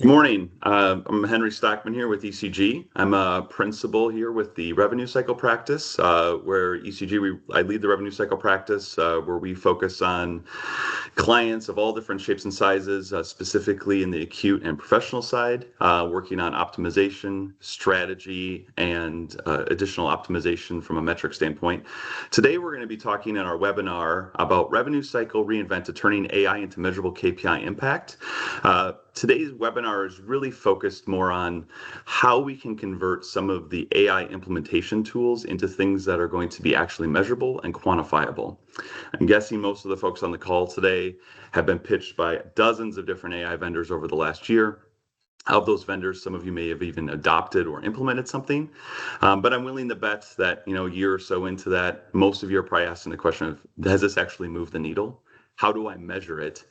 Good morning. I'm Henry Stokman here with ECG. I'm a principal here with the revenue cycle practice, where ECG, I lead the revenue cycle practice, where we focus on clients of all different shapes and sizes, specifically in the acute and professional side, working on optimization, strategy, and additional optimization from a metric standpoint. Today, we're going to be talking in our webinar about revenue cycle reinvented, turning AI into measurable KPI impact. Today's webinar is really focused more on how we can convert some of the AI implementation tools into things that are going to be actually measurable and quantifiable. I'm guessing most of the folks on the call today have been pitched by dozens of different AI vendors over the last year. Of those vendors, some of you may have even adopted or implemented something, but I'm willing to bet that a year or so into that, most of you are probably asking the question of, has this actually moved the needle? How do I measure it?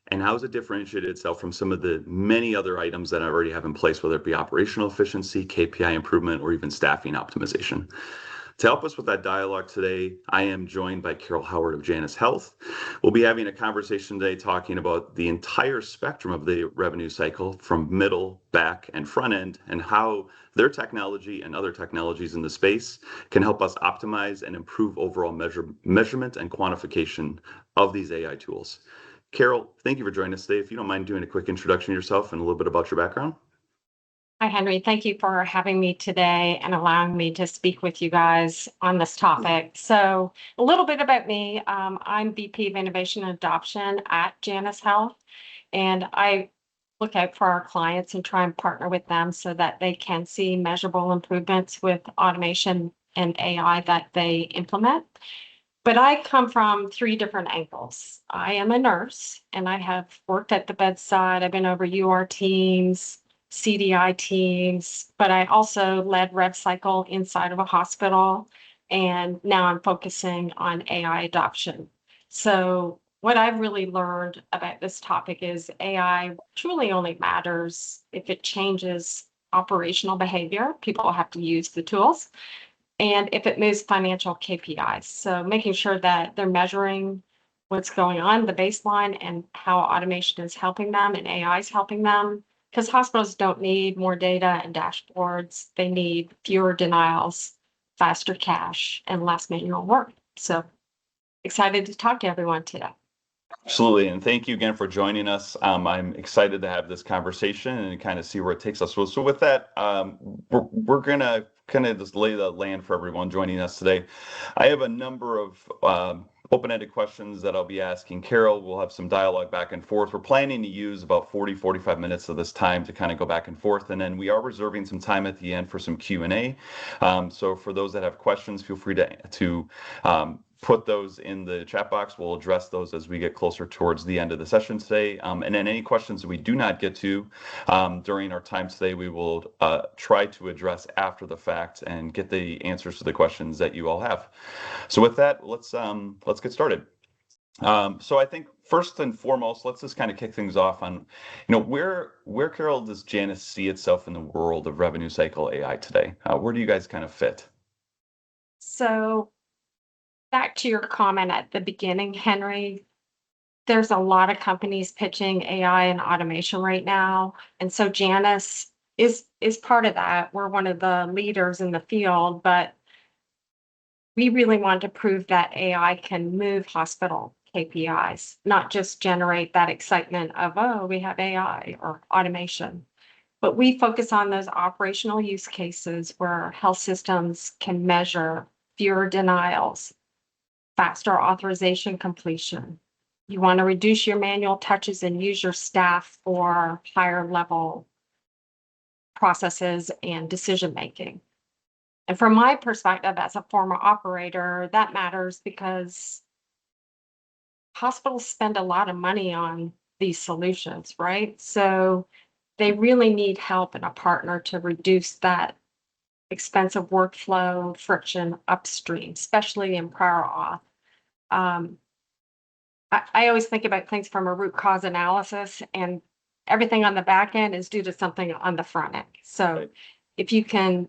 And how does it differentiate itself from some of the many other items that I already have in place, whether it be operational efficiency, KPI improvement, or even staffing optimization? To help us with that dialogue today, I am joined by Carol Howard of Janus Health. We'll be having a conversation today talking about the entire spectrum of the revenue cycle from middle, back, and front end, and how their technology and other technologies in the space can help us optimize and improve overall measurement and quantification of these AI tools. Carol, thank you for joining us today. If you don't mind doing a quick introduction of yourself and a little bit about your background. Hi, Henry. Thank you for having me today and allowing me to speak with you guys on this topic. So a little bit about me. I'm VP of Innovation and Adoption at Janus Health, and I look out for our clients and try and partner with them so that they can see measurable improvements with automation and AI that they implement. But I come from three different angles. I am a nurse, and I have worked at the bedside. I've been over UR teams, CDI teams, but I also led rev cycle inside of a hospital, and now I'm focusing on AI adoption. So what I've really learned about this topic is AI truly only matters if it changes operational behavior. People have to use the tools. And if it moves financial KPIs. So making sure that they're measuring what's going on, the baseline, and how automation is helping them and AI is helping them. Because hospitals don't need more data and dashboards. They need fewer denials, faster cash, and less manual work. So excited to talk to everyone today. Absolutely, and thank you again for joining us. I'm excited to have this conversation and kind of see where it takes us. So with that, we're going to kind of just lay the land for everyone joining us today. I have a number of open-ended questions that I'll be asking Carol. We'll have some dialogue back and forth. We're planning to use about 45 minutes of this time to kind of go back and forth, and then we are reserving some time at the end for some Q&A. So for those that have questions, feel free to put those in the chat box. We'll address those as we get closer towards the end of the session today. And then any questions that we do not get to during our time today, we will try to address after the fact and get the answers to the questions that you all have. So with that, let's get started. So I think first and foremost, let's just kind of kick things off on, where Carol, does Janus see itself in the world of revenue cycle AI today? Where do you guys kind of fit? So back to your comment at the beginning, Henry, there's a lot of companies pitching AI and automation right now. And so Janus is part of that. We're one of the leaders in the field, but we really want to prove that AI can move hospital KPIs, not just generate that excitement of, oh, we have AI or automation. But we focus on those operational use cases where health systems can measure fewer denials, faster authorization completion. You want to reduce your manual touches and use your staff for higher level processes and decision making. And from my perspective as a former operator, that matters because hospitals spend a lot of money on these solutions, right? So they really need help and a partner to reduce that expensive workflow friction upstream, especially in prior auth. I always think about things from a root cause analysis, and everything on the back end is due to something on the front end. So if you can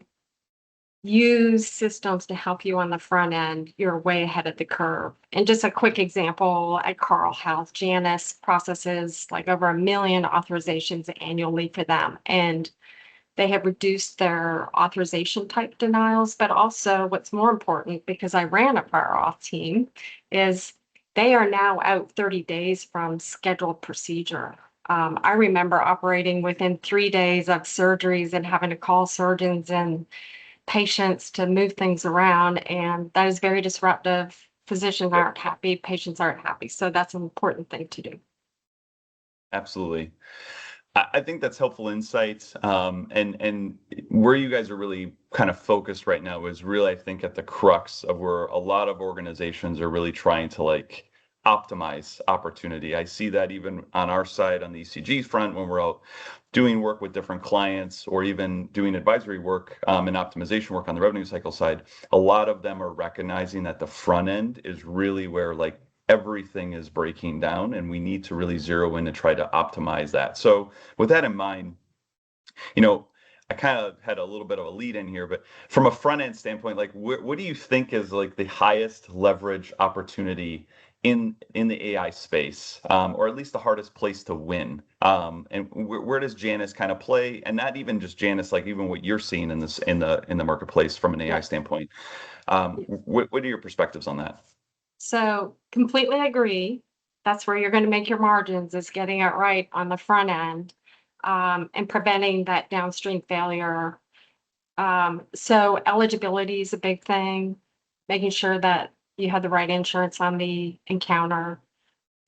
use systems to help you on the front end, you're way ahead of the curve. And just a quick example, at Carle Health, Janus processes like over 1 million authorizations annually for them. And they have reduced their authorization type denials, but also what's more important, because I ran a prior auth team, is they are now out 30 days from scheduled procedure. I remember operating within 3 days of surgeries and having to call surgeons and patients to move things around, and that is very disruptive. Physicians aren't happy, patients aren't happy. So that's an important thing to do. Absolutely. I think that's helpful insights. And where you guys are really kind of focused right now is really, I think, at the crux of where a lot of organizations are really trying to like optimize opportunity. I see that even on our side on the ECG front when we're out doing work with different clients or even doing advisory work and optimization work on the revenue cycle side. A lot of them are recognizing that the front end is really where like everything is breaking down, and we need to really zero in and try to optimize that. So with that in mind, I kind of had a little bit of a lead in here, but from a front end standpoint, like what do you think is like the highest leverage opportunity in the AI space, or at least the hardest place to win? And where does Janus kind of play? And not even just Janus, like even what you're seeing in this in the marketplace from an AI standpoint. What are your perspectives on that? So completely agree. That's where you're going to make your margins, is getting it right on the front end, and preventing that downstream failure. So eligibility is a big thing, making sure that you have the right insurance on the encounter.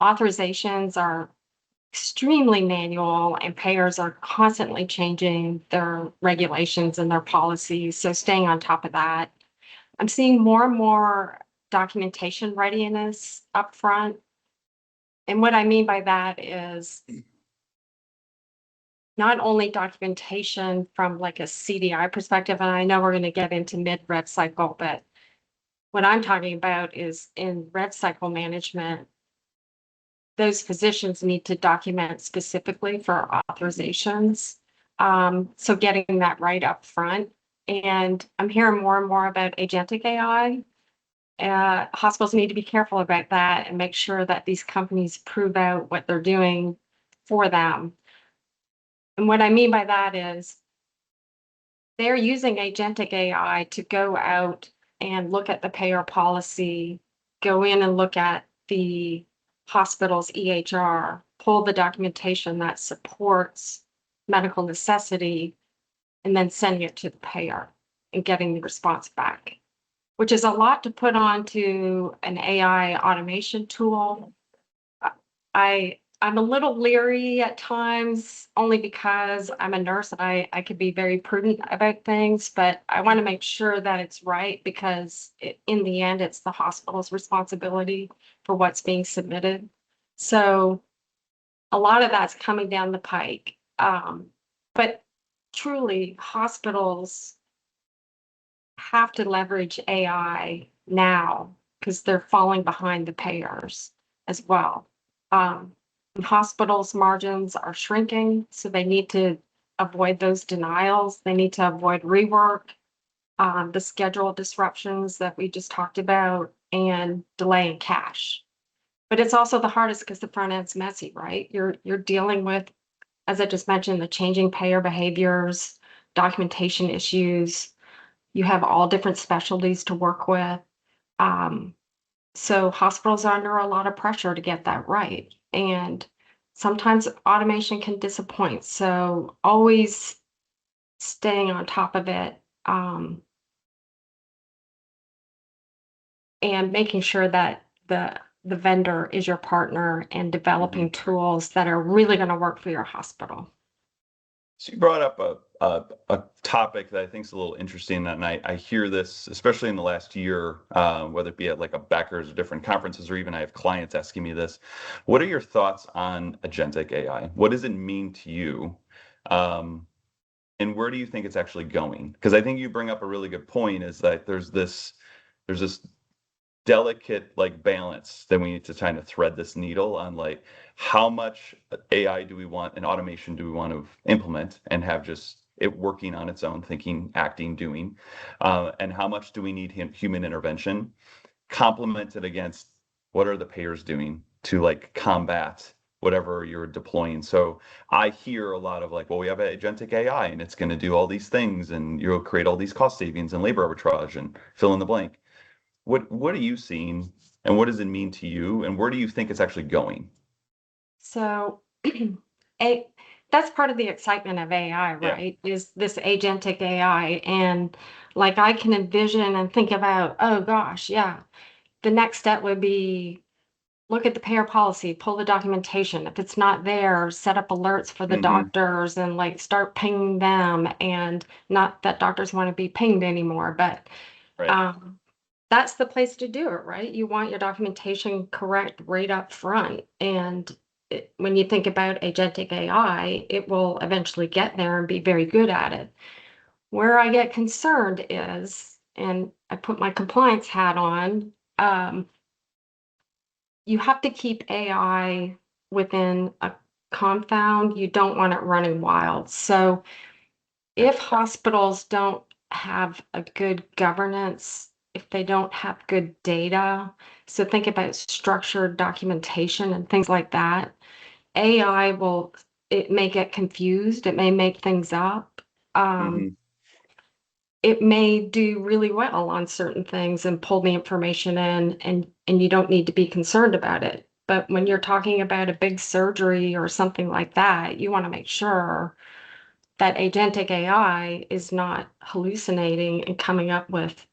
Authorizations are extremely manual, and payers are constantly changing their regulations and their policies. So staying on top of that. I'm seeing more and more documentation readiness up front. And what I mean by that is not only documentation from like a CDI perspective, and I know we're going to get into mid-rev cycle, but what I'm talking about is in rev cycle management, those physicians need to document specifically for authorizations. So getting that right up front. And I'm hearing more and more about agentic AI. Hospitals need to be careful about that and make sure that these companies prove out what they're doing for them. And what I mean by that is they're using agentic AI to go out and look at the payer policy, go in and look at the hospital's EHR, pull the documentation that supports medical necessity, and then sending it to the payer and getting the response back, which is a lot to put onto an AI automation tool. I'm a little leery at times, only because I'm a nurse and I could be very prudent about things, but I want to make sure that it's right, because in the end, it's the hospital's responsibility for what's being submitted. So a lot of that's coming down the pike. But truly, hospitals have to leverage AI now because they're falling behind the payers as well. Hospitals' margins are shrinking, so they need to avoid those denials. They need to avoid rework, the schedule disruptions that we just talked about, and delaying cash. But it's also the hardest because the front end's messy, right? You're dealing with, as I just mentioned, the changing payer behaviors, documentation issues. You have all different specialties to work with. So hospitals are under a lot of pressure to get that right. And sometimes automation can disappoint. So always staying on top of it, and making sure that the vendor is your partner and developing tools that are really going to work for your hospital. So you brought up a topic that I think is a little interesting, and I hear this, especially in the last year, whether it be at like a Becker's or different conferences, or even I have clients asking me this. What are your thoughts on agentic AI? What does it mean to you? And where do you think it's actually going? Because I think you bring up a really good point, is that there's this delicate like balance that we need to kind of thread this needle on, like how much AI do we want and automation do we want to implement and have just it working on its own, thinking, acting, doing, and how much do we need human intervention, complemented against what are the payers doing to like combat whatever you're deploying. So I hear a lot of like, well, we have agentic AI and it's going to do all these things and you'll create all these cost savings and labor arbitrage and fill in the blank. What are you seeing and what does it mean to you and where do you think it's actually going? So a that's part of the excitement of AI, Yeah. right? Is this agentic AI. And like I can envision and think about, oh gosh, yeah, the next step would be look at the payer policy, pull the documentation. If it's not there, set up alerts for the Hmm. doctors and like start pinging them. And not that doctors want to be pinged anymore, but Right. um, that's the place to do it, right? You want your documentation correct right up front. And when you think about agentic AI, it will eventually get there and be very good at it. Where I get concerned is, and I put my compliance hat on, you have to keep AI within a confound. You don't want it running wild. So Yeah. if hospitals don't have a good governance, if they don't have good data, so think about structured documentation and things like that, AI will, it may get confused, it may make things up. Um, Hmm. it may do really well on certain things and pull the information in and you don't need to be concerned about it. But when you're talking about a big surgery or something like that, you want to make sure that agentic AI is not hallucinating and coming up with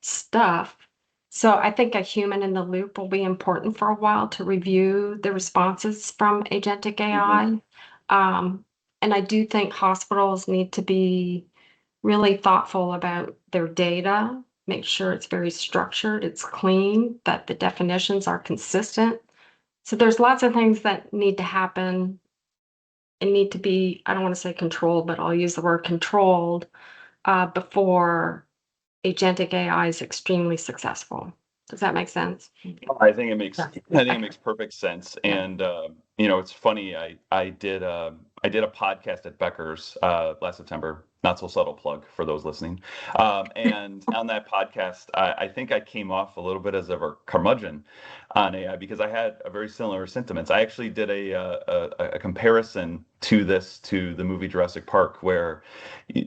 stuff. So I think a human in the loop will be important for a while to review the responses from agentic Hmm. AI. Um, and I do think hospitals need to be really thoughtful about their data, make sure it's very structured, it's clean, that the definitions are consistent. So there's lots of things that need to happen and need to be, I don't want to say controlled, but I'll use the word controlled before agentic AI is extremely successful. Does that make sense? I think it makes Yeah. I think it Okay. makes perfect sense. Yeah. And it's funny. I did a podcast at Becker's last September. Not so subtle plug for those listening. And on that podcast, I think I came off a little bit as a curmudgeon on AI because I had a very similar sentiments. I actually did a comparison to this to the movie Jurassic Park, where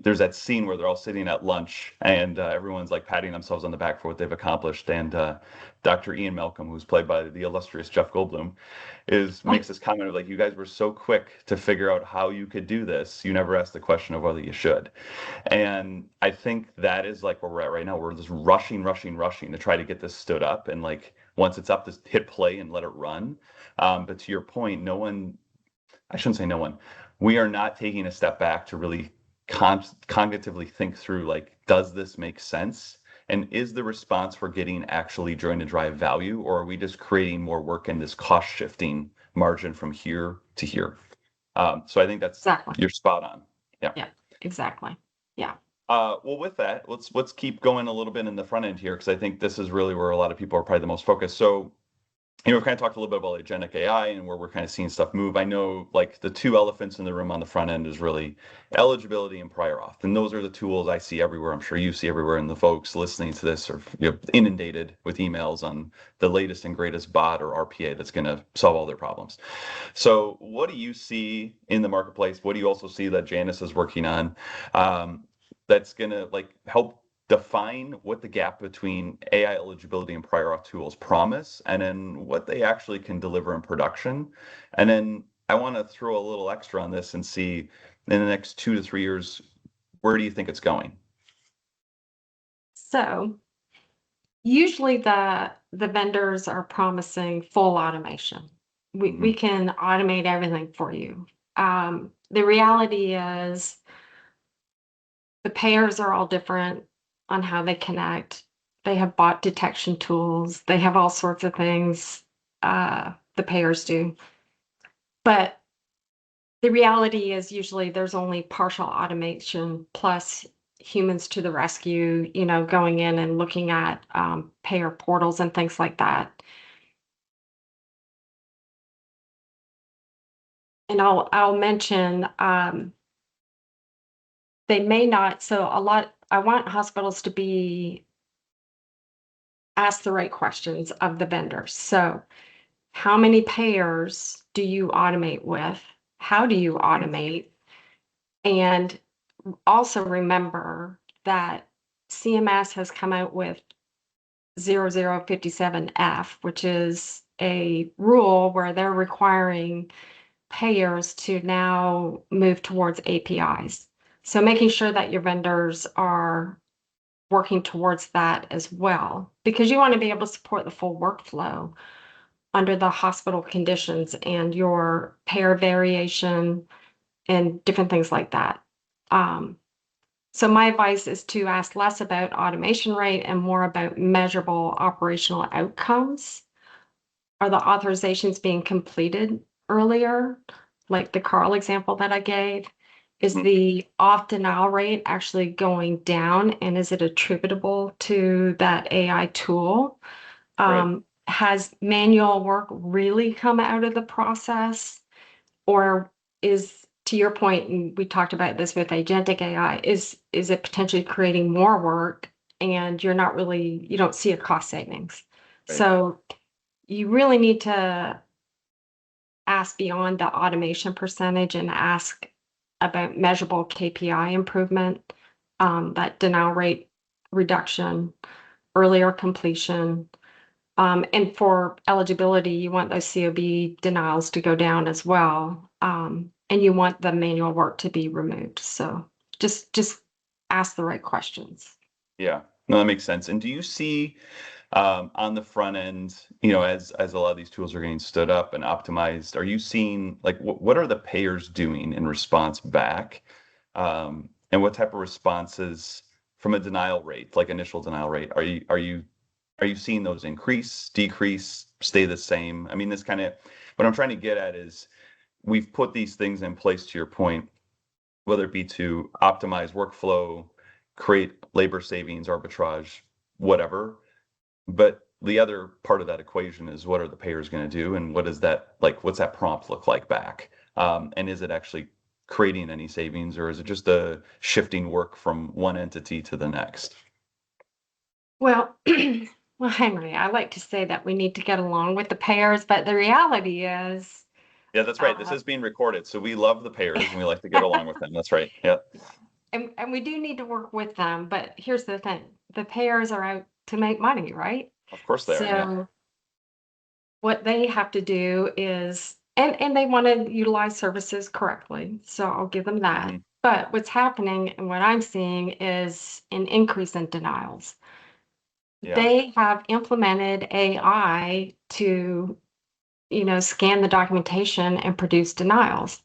there's that scene where they're all sitting at lunch and everyone's like patting themselves on the back for what they've accomplished. And Dr. Ian Malcolm, who's played by the illustrious Jeff Goldblum, is makes this comment of like, you guys were so quick to figure out how you could do this. You never asked the question of whether you should. And I think that is like where we're at right now. We're just rushing to try to get this stood up. And like once it's up, just hit play and let it run. But to your point, no one, I shouldn't say no one, we are not taking a step back to really cognitively think through like, does this make sense? And is the response we're getting actually going to drive value, or are we just creating more work in this cost shifting margin from here to here? So I think that's Exactly. you're spot on. Yeah. Yeah. Exactly. Yeah. Well, with that, let's keep going a little bit in the front end here because I think this is really where a lot of people are probably the most focused. So we've kind of talked a little bit about agentic AI and where we're kind of seeing stuff move. I know like the two elephants in the room on the front end is really eligibility and prior auth. And those are the tools I see everywhere. I'm sure you see everywhere. And the folks listening to this are inundated with emails on the latest and greatest bot or RPA that's going to solve all their problems. So what do you see in the marketplace? What do you also see that Janus is working on that's going to like help define what the gap between AI eligibility and prior auth tools promise, and then what they actually can deliver in production. And then I want to throw a little extra on this and see in the next 2 to 3 years, where do you think it's going? So usually the vendors are promising full automation. We Hmm. can automate everything for you. The reality is the payers are all different on how they connect. They have bot detection tools. They have all sorts of things. The payers do, but the reality is usually there's only partial automation plus humans to the rescue. Going in and looking at payer portals and things like that. And I'll mention they may not. So I want hospitals to be ask the right questions of the vendors. So, how many payers do you automate with? How do you automate? And also remember that CMS has come out with 0057F, which is a rule where they're requiring payers to now move towards APIs. So making sure that your vendors are working towards that as well, because you want to be able to support the full workflow under the hospital conditions and your payer variation and different things like that. So my advice is to ask less about automation rate and more about measurable operational outcomes. Are the authorizations being completed earlier? Like the Carl example that I gave, is the off denial rate actually going down, and is it attributable to that AI tool? Right. Has manual work really come out of the process? Or is, to your point, and we talked about this with agentic AI, is it potentially creating more work and you don't see a cost savings? Right. So you really need to ask beyond the automation percentage and ask about measurable KPI improvement, that denial rate reduction, earlier completion. And for eligibility, you want those COB denials to go down as well. And you want the manual work to be removed. So just ask the right questions. Yeah. No, that makes sense. And do you see on the front end, as a lot of these tools are getting stood up and optimized, are you seeing like what are the payers doing in response back? And what type of responses from a denial rate, like initial denial rate, are you seeing those increase, decrease, stay the same? I mean, this kind of what I'm trying to get at is we've put these things in place, to your point, whether it be to optimize workflow, create labor savings, arbitrage, whatever. But the other part of that equation is what are the payers going to do, and what's that prompt look like back? And is it actually creating any savings, or is it just a shifting work from one entity to the next? Well, well, Henry, I like to say that we need to get along with the payers, but the reality is, Yeah, that's right. This uh, is being recorded, so we love the payers and we like to get along with them. That's right. Yeah, and we do need to work with them, but here's the thing, the payers are out to make money, right? of course they are. Yeah, So what they have to do is, and they want to utilize services correctly, so I'll give them that. hmm But what's happening and what I'm seeing is an increase in denials. yeah, They have implemented AI to, scan the documentation and produce denials.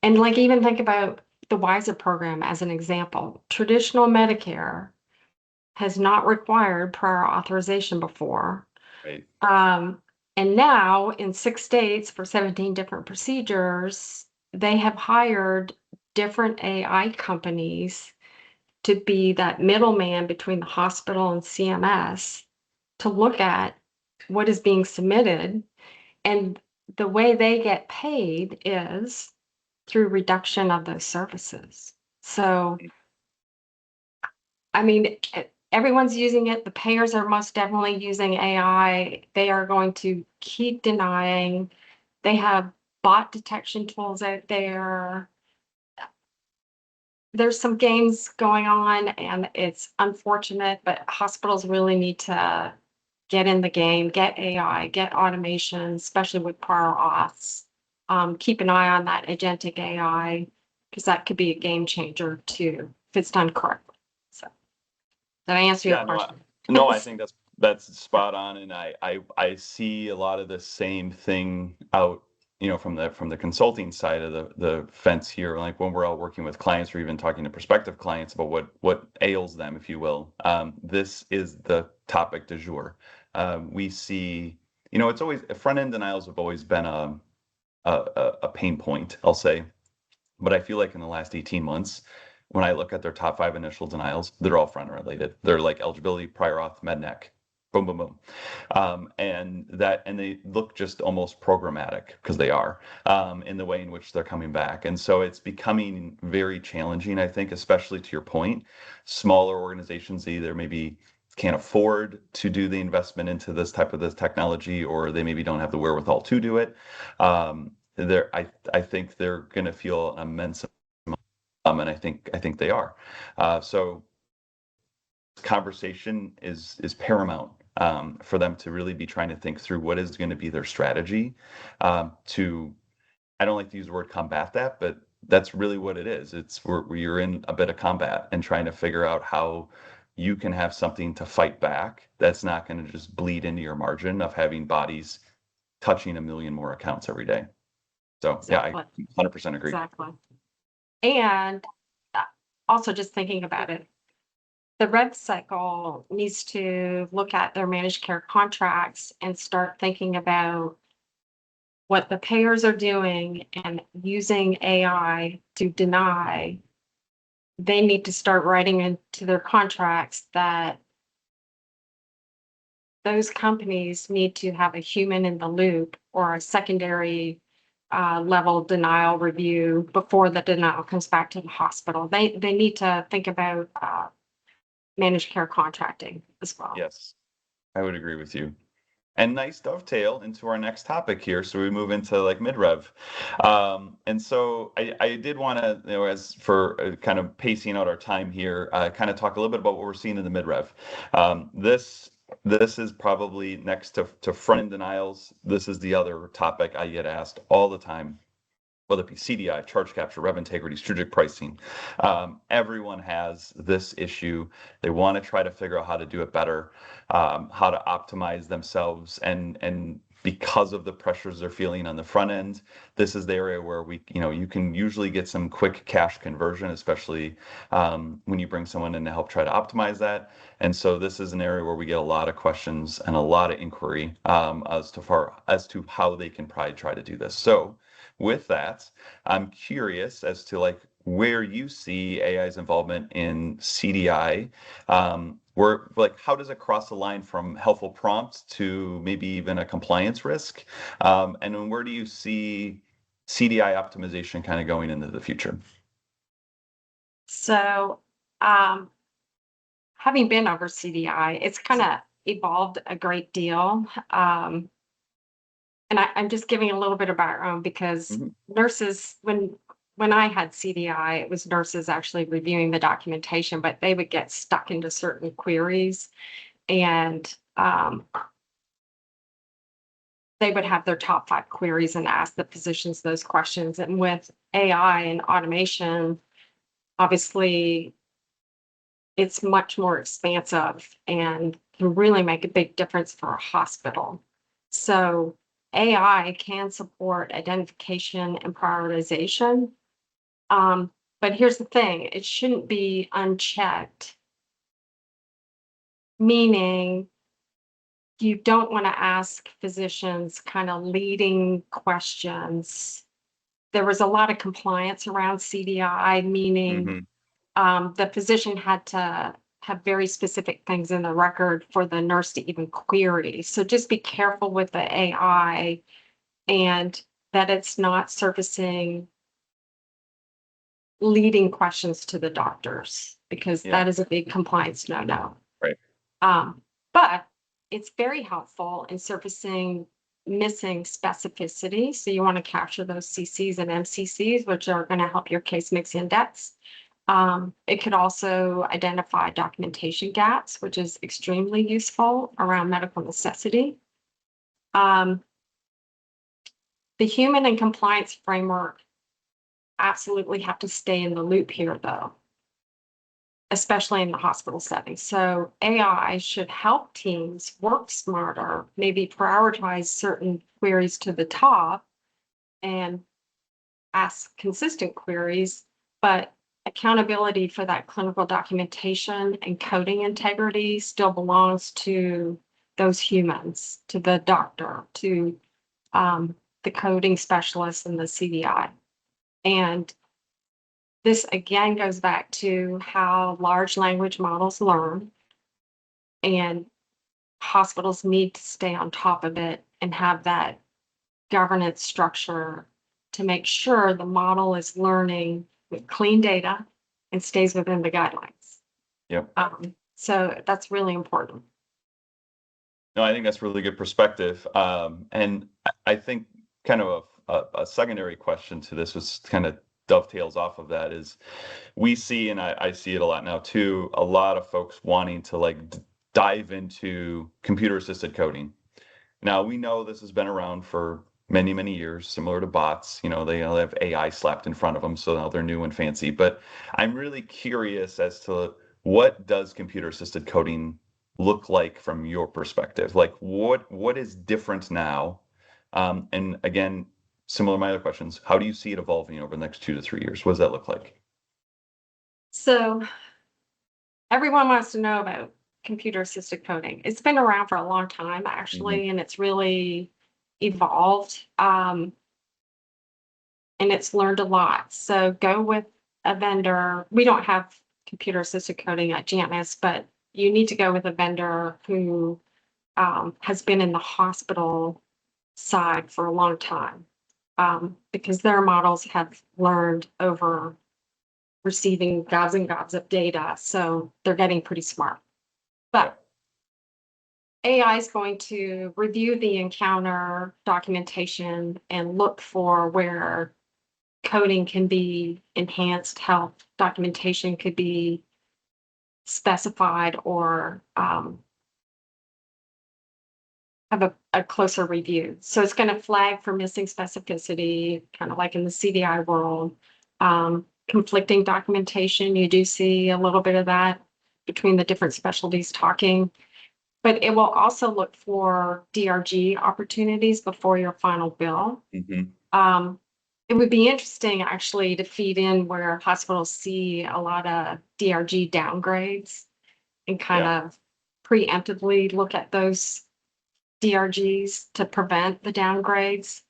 And like even think about the WISER program as an example. Traditional Medicare has not required prior authorization before. right. Um, and now in 6 states for 17 different procedures, they have hired different AI companies to be that middleman between the hospital and CMS to look at what is being submitted. And the way they get paid is through reduction of those services. So, I mean, everyone's using it. The payers are most definitely using AI. They are going to keep denying. They have bot detection tools out there. There's some games going on, and it's unfortunate, but hospitals really need to get in the game, get AI, get automation, especially with prior auths. Keep an eye on that agentic AI, because that could be a game changer too, if it's done correctly. So did I answer your Yeah, no, question? no, I think that's spot on, and I see a lot of the same thing out, from the consulting side of the fence here. Like when we're out working with clients or even talking to prospective clients about what ails them, if you will. This is the topic du jour. We see, it's always front end denials have always been a pain point, I'll say. But I feel like in the last 18 months, when I look at their top 5 initial denials, they're all front related. They're like eligibility, prior auth, med nec, boom, boom, boom. And they look just almost programmatic, because they are, in the way in which they're coming back. And so it's becoming very challenging, I think, especially to your point. Smaller organizations either maybe can't afford to do the investment into this technology, or they maybe don't have the wherewithal to do it. I think they're going to feel an immense and I think they are. So conversation is paramount, for them to really be trying to think through what is going to be their strategy, to, I don't like to use the word combat that, but that's really what it is. It's where you're in a bit of combat and trying to figure out how you can have something to fight back that's not going to just bleed into your margin of having bodies touching a million more accounts every day. So yeah, I Exactly. 100% agree. Exactly. And also just thinking about it, the rev cycle needs to look at their managed care contracts and start thinking about what the payers are doing and using AI to deny. They need to start writing into their contracts that those companies need to have a human in the loop or a secondary level denial review before the denial comes back to the hospital. They need to think about managed care contracting as well. Yes, I would agree with you. And nice dovetail into our next topic here. So we move into like mid-rev. And so I did want to, as for kind of pacing out our time here, kind of talk a little bit about what we're seeing in the mid-rev. This is probably next to front-end denials. This is the other topic I get asked all the time, whether it be CDI, charge capture, rev integrity, strategic pricing. Everyone has this issue. They want to try to figure out how to do it better, how to optimize themselves, and because of the pressures they're feeling on the front end, this is the area where you can usually get some quick cash conversion, especially when you bring someone in to help try to optimize that. And so this is an area where we get a lot of questions and a lot of inquiry, as to how they can probably try to do this. So with that, I'm curious as to like where you see AI's involvement in CDI. Where, like, how does it cross the line from helpful prompts to maybe even a compliance risk? And then where do you see CDI optimization kind of going into the future? So, having been over CDI, it's kind of evolved a great deal. And I'm just giving a little bit of background because Mhm. nurses, when I had CDI, it was nurses actually reviewing the documentation, but they would get stuck into certain queries, and they would have their top 5 queries and ask the physicians those questions. And with AI and automation, obviously, it's much more expansive and can really make a big difference for a hospital. So AI can support identification and prioritization. But here's the thing, it shouldn't be unchecked, meaning you don't want to ask physicians kind of leading questions. There was a lot of compliance around CDI, meaning Mhm. the physician had to have very specific things in the record for the nurse to even query. So just be careful with the AI and that it's not surfacing leading questions to the doctors, because Yeah, that is a big compliance no-no. right. But it's very helpful in surfacing missing specificity. So you want to capture those CCs and MCCs, which are going to help your case mix index. It could also identify documentation gaps, which is extremely useful around medical necessity. Um, the human and compliance framework absolutely have to stay in the loop here, though, especially in the hospital setting. So AI should help teams work smarter, maybe prioritize certain queries to the top and ask consistent queries, but accountability for that clinical documentation and coding integrity still belongs to those humans, to the doctor, to the coding specialist and the CDI. And this again goes back to how large language models learn. And hospitals need to stay on top of it and have that governance structure to make sure the model is learning with clean data and stays within the guidelines. Yep. So that's really important. No, I think that's really good perspective. And I think kind of a secondary question to this was kind of dovetails off of that is we see, and I see it a lot now too, a lot of folks wanting to like dive into computer assisted coding. Now we know this has been around for many, many years, similar to bots. They have AI slapped in front of them, so now they're new and fancy. But I'm really curious as to what does computer assisted coding look like from your perspective? Like what is different now? And again, similar to my other questions, how do you see it evolving over the next 2 to 3 years? What does that look like? So everyone wants to know about computer assisted coding. It's been around for a long time, actually, and it's really evolved. And it's learned a lot. So go with a vendor. We don't have computer assisted coding at Janus, but you need to go with a vendor who has been in the hospital side for a long time, because their models have learned over receiving gobs and gobs of data. So they're getting pretty smart. But AI is going to review the encounter documentation and look for where coding can be enhanced, how documentation could be specified, or have a closer review. So it's going to flag for missing specificity, kind of like in the CDI world. Conflicting documentation, you do see a little bit of that between the different specialties talking. But it will also look for DRG opportunities before your final bill. It would be interesting actually to feed in where hospitals see a lot of DRG downgrades and kind of preemptively look at those DRGs to prevent the downgrades.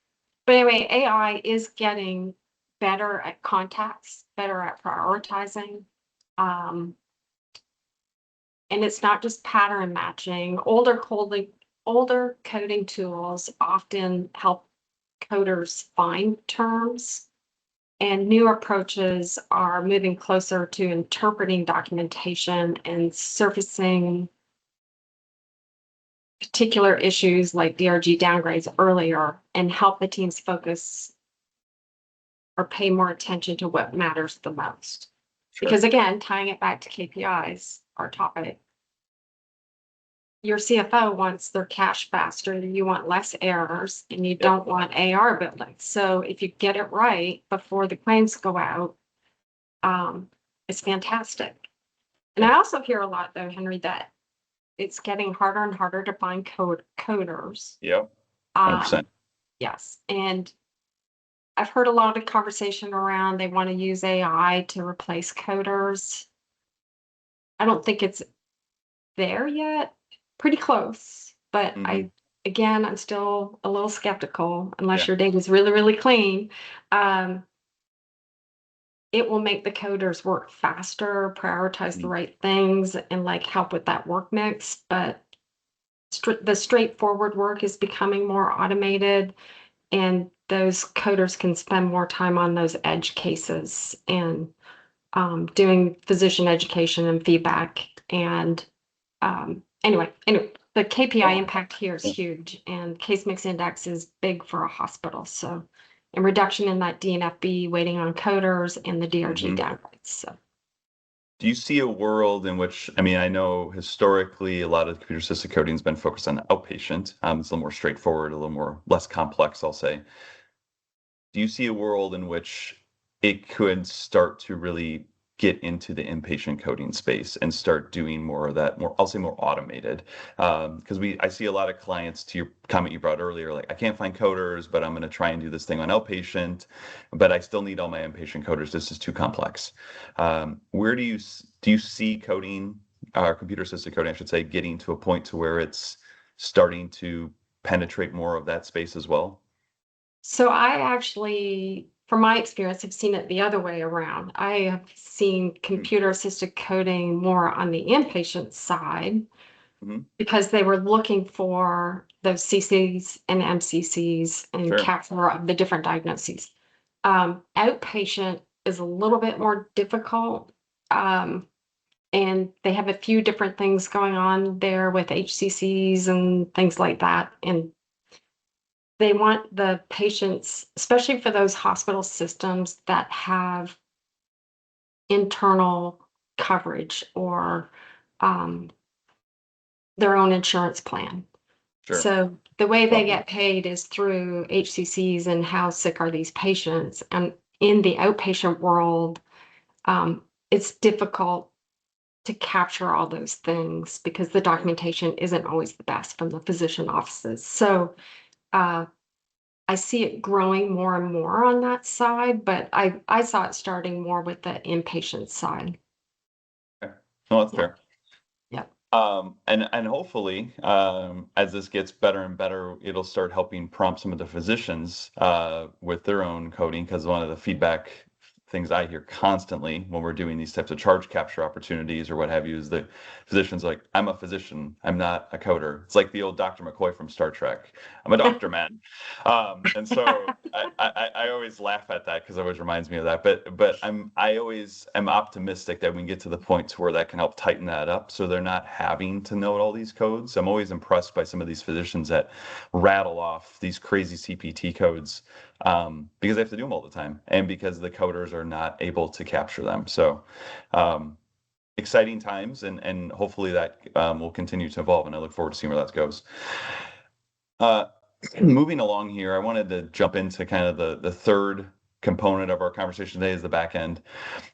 But anyway, AI is getting better at contacts, better at prioritizing. And it's not just pattern matching. Older coding tools often help coders find terms, and new approaches are moving closer to interpreting documentation and surfacing particular issues like DRG downgrades earlier and help the teams focus or pay more attention to what matters the most. Sure. Because again, tying it back to KPIs, our topic, your CFO wants their cash faster, you want less errors, and you don't want AR building. So if you get it right before the claims go out, it's fantastic. And I also hear a lot though, Henry, that it's getting harder and harder to find coders. Yeah, 100%. Yes. And I've heard a lot of conversation around they want to use AI to replace coders. I don't think it's there yet. Pretty close, but I'm still a little skeptical unless your data is really, really clean. It will make the coders work faster, prioritize the right things, and like help with that work mix. But the straightforward work is becoming more automated, and those coders can spend more time on those edge cases and doing physician education and feedback. And anyway, the KPI impact here is huge, and case mix index is big for a hospital. So, and reduction in that DNFB waiting on coders and the DRG downgrades. So, do you see a world in which, I mean, I know historically a lot of computer assisted coding has been focused on outpatient. It's a little more straightforward, a little more less complex, I'll say. Do you see a world in which it could start to really get into the inpatient coding space and start doing more of that, I'll say more automated? Because I see a lot of clients, to your comment you brought earlier, like, I can't find coders, but I'm going to try and do this thing on outpatient, but I still need all my inpatient coders. This is too complex. Where do you see coding, computer assisted coding, I should say, getting to a point to where it's starting to penetrate more of that space as well? So I actually, from my experience, have seen it the other way around. I have seen computer assisted coding more on the inpatient side, because they were looking for those CCs and MCCs and Sure. capture of the different diagnoses. Outpatient is a little bit more difficult. And they have a few different things going on there with HCCs and things like that. And they want the patients, especially for those hospital systems that have internal coverage or um, their own insurance plan. Sure. So the way they Well, get paid is through HCCs and how sick are these patients. And in the outpatient world, it's difficult to capture all those things because the documentation isn't always the best from the physician offices. So I see it growing more and more on that side, but I saw it starting more with the inpatient side. okay. No, that's Yeah. fair. Yeah. And hopefully, as this gets better and better, it'll start helping prompt some of the physicians with their own coding. Because one of the feedback things I hear constantly when we're doing these types of charge capture opportunities or what have you is that physicians are like, I'm a physician, I'm not a coder. It's like the old Dr. McCoy from Star Trek. I'm a doctor, man. And so I always laugh at that because it always reminds me of that. But I always am optimistic that we can get to the point where that can help tighten that up so they're not having to know all these codes. I'm always impressed by some of these physicians that rattle off these crazy CPT codes because they have to do them all the time and because the coders are not able to capture them. So exciting times and hopefully that will continue to evolve, and I look forward to seeing where that goes. Moving along here, I wanted to jump into kind of the third component of our conversation today is the back end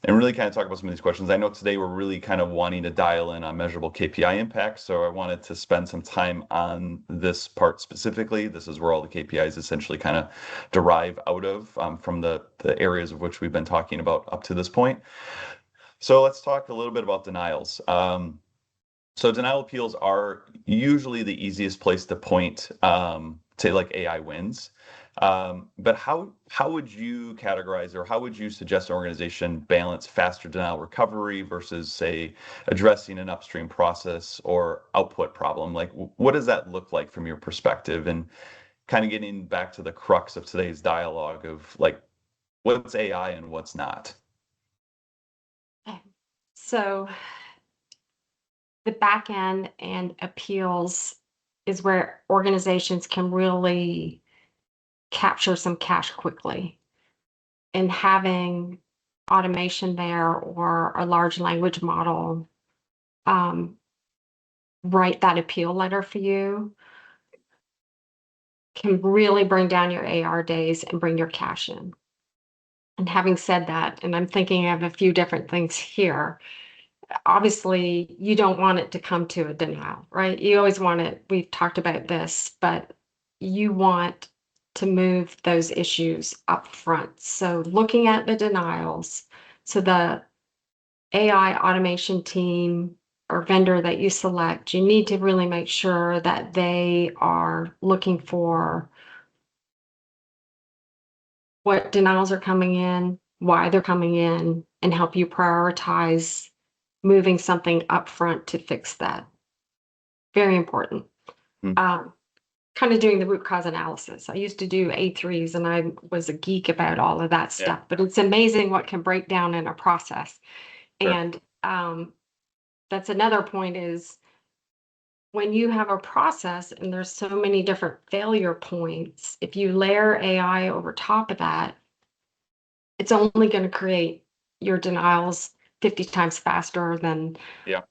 and really kind of talk about some of these questions. I know today we're really kind of wanting to dial in on measurable KPI impact. So I wanted to spend some time on this part specifically. This is where all the KPIs essentially kind of derive out of from the areas of which we've been talking about up to this point. So let's talk a little bit about denials. So denial appeals are usually the easiest place to point to like AI wins. But how would you categorize or how would you suggest an organization balance faster denial recovery versus, say, addressing an upstream process or output problem? Like, what does that look like from your perspective? And kind of getting back to the crux of today's dialogue of like, what's AI and what's not? So the back end and appeals is where organizations can really capture some cash quickly. And having automation there or a large language model um, write that appeal letter for you can really bring down your AR days and bring your cash in. And having said that, and I'm thinking of a few different things here, obviously you don't want it to come to a denial, right? You always want it, we've talked about this, but you want to move those issues up front. So looking at the denials, so the AI automation team or vendor that you select, you need to really make sure that they are looking for what denials are coming in, why they're coming in, and help you prioritize moving something up front to fix that. Very important. Hmm. Kind of doing the root cause analysis. I used to do A3s and I was a geek about all of that Yeah, stuff, but it's amazing what can break down in a process. sure. And that's another point is when you have a process and there's so many different failure points, if you layer AI over top of that, it's only going to create your denials 50 times faster Yeah.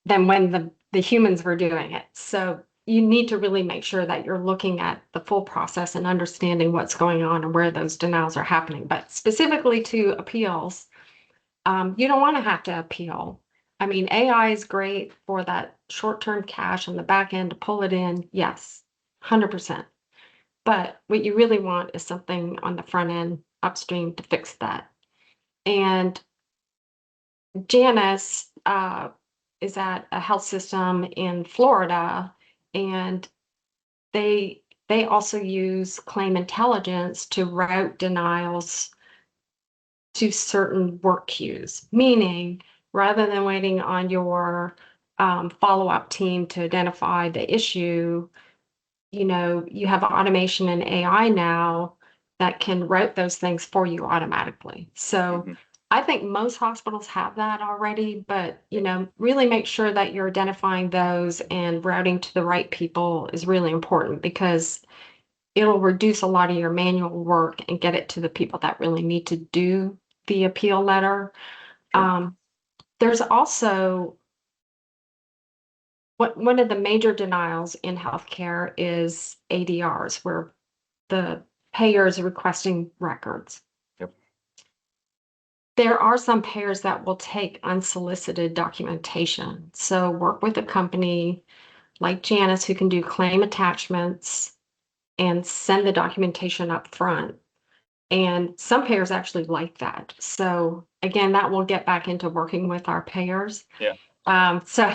than when the humans were doing it. So you need to really make sure that you're looking at the full process and understanding what's going on and where those denials are happening. But specifically to appeals, you don't want to have to appeal. I mean, AI is great for that short-term cash on the back end to pull it in. Yes, 100%. But what you really want is something on the front end upstream to fix that. And Janus is at a health system in Florida, and they also use claim intelligence to route denials to certain work queues, meaning rather than waiting on your follow-up team to identify the issue, you have automation and AI now that can route those things for you automatically. So Mhm. I think most hospitals have that already, but really make sure that you're identifying those and routing to the right people is really important because it'll reduce a lot of your manual work and get it to the people that really need to do the appeal letter. Sure. There's also one of the major denials in healthcare is ADRs, where the payer is requesting records. Yep. There are some payers that will take unsolicited documentation. So work with a company like Janus who can do claim attachments and send the documentation up front. And some payers actually like that. So again, that will get back into working with our payers. Yeah. So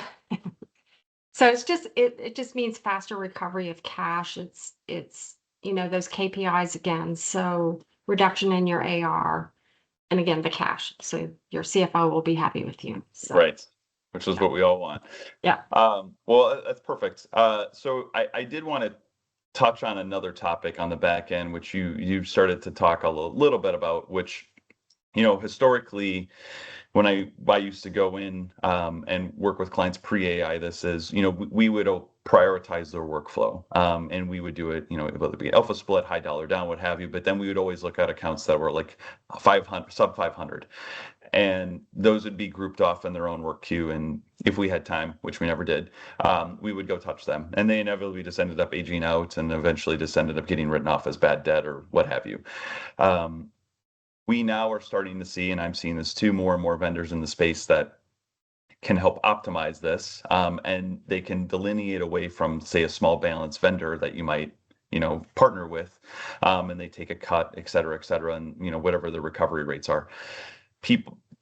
so it just means faster recovery of cash. It's those KPIs again. So reduction in your AR and again the cash. So your CFO will be happy with you. So Right. Which is yeah. what we all want. Yeah. Well, that's perfect. So I did want to touch on another topic on the back end, which you started to talk a little bit about, which historically, when I used to go in and work with clients pre-AI, this is, we would prioritize their workflow, and we would do it, whether it be alpha split, high dollar down, what have you. But then we would always look at accounts that were like 500, sub 500, and those would be grouped off in their own work queue. And if we had time, which we never did, we would go touch them, and they inevitably just ended up aging out, and eventually just ended up getting written off as bad debt or what have you. We now are starting to see, and I'm seeing this too, more and more vendors in the space that can help optimize this, and they can delineate away from, say, a small balance vendor that you might, partner with, and they take a cut, et cetera, and whatever the recovery rates are.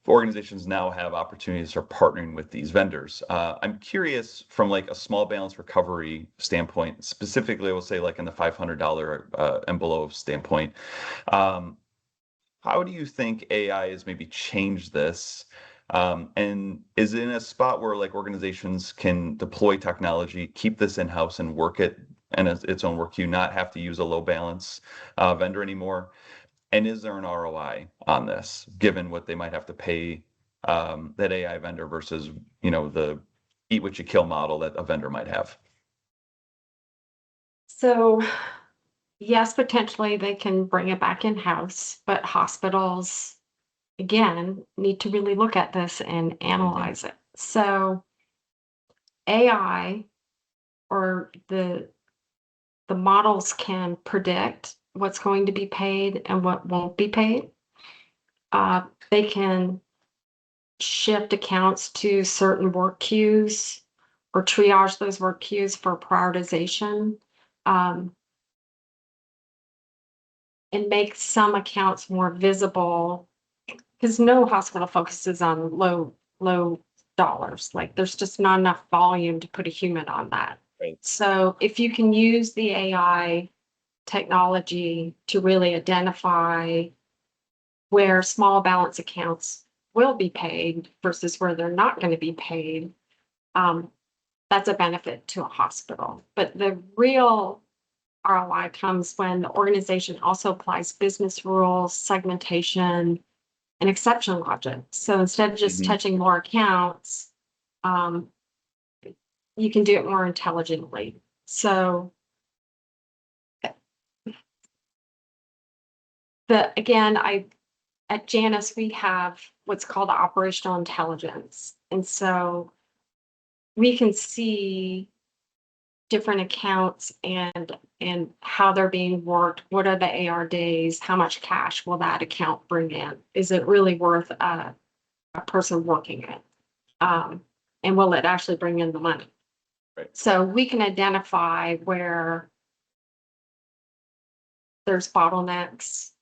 Organizations now have opportunities for partnering with these vendors. I'm curious from like a small balance recovery standpoint, specifically, I will say like in the $500 and below standpoint. How do you think AI has maybe changed this? And is it in a spot where like organizations can deploy technology, keep this in-house and work it and its own work queue, not have to use a low balance vendor anymore? And is there an ROI on this, given what they might have to pay that AI vendor versus, the eat what you kill model that a vendor might have? So yes, potentially they can bring it back in-house, but hospitals again need to really look at this and Mhm. analyze it. So AI or the models can predict what's going to be paid and what won't be paid. They can shift accounts to certain work queues or triage those work queues for prioritization, um, and make some accounts more visible because no hospital focuses on low dollars. Like there's just not enough volume to put a human on that. Right. So if you can use the AI technology to really identify where small balance accounts will be paid versus where they're not going to be paid, um, that's a benefit to a hospital. But the real ROI comes when the organization also applies business rules, segmentation, and exception logic. So instead of just Mhm. touching more accounts, um, you can do it more intelligently. So I at Janus we have what's called operational intelligence, and so we can see different accounts and how they're being worked. What are the AR days? How much cash will that account bring in? Is it really worth a person working it? Um, and will it actually bring in the money? Right. So we can identify where there's bottlenecks,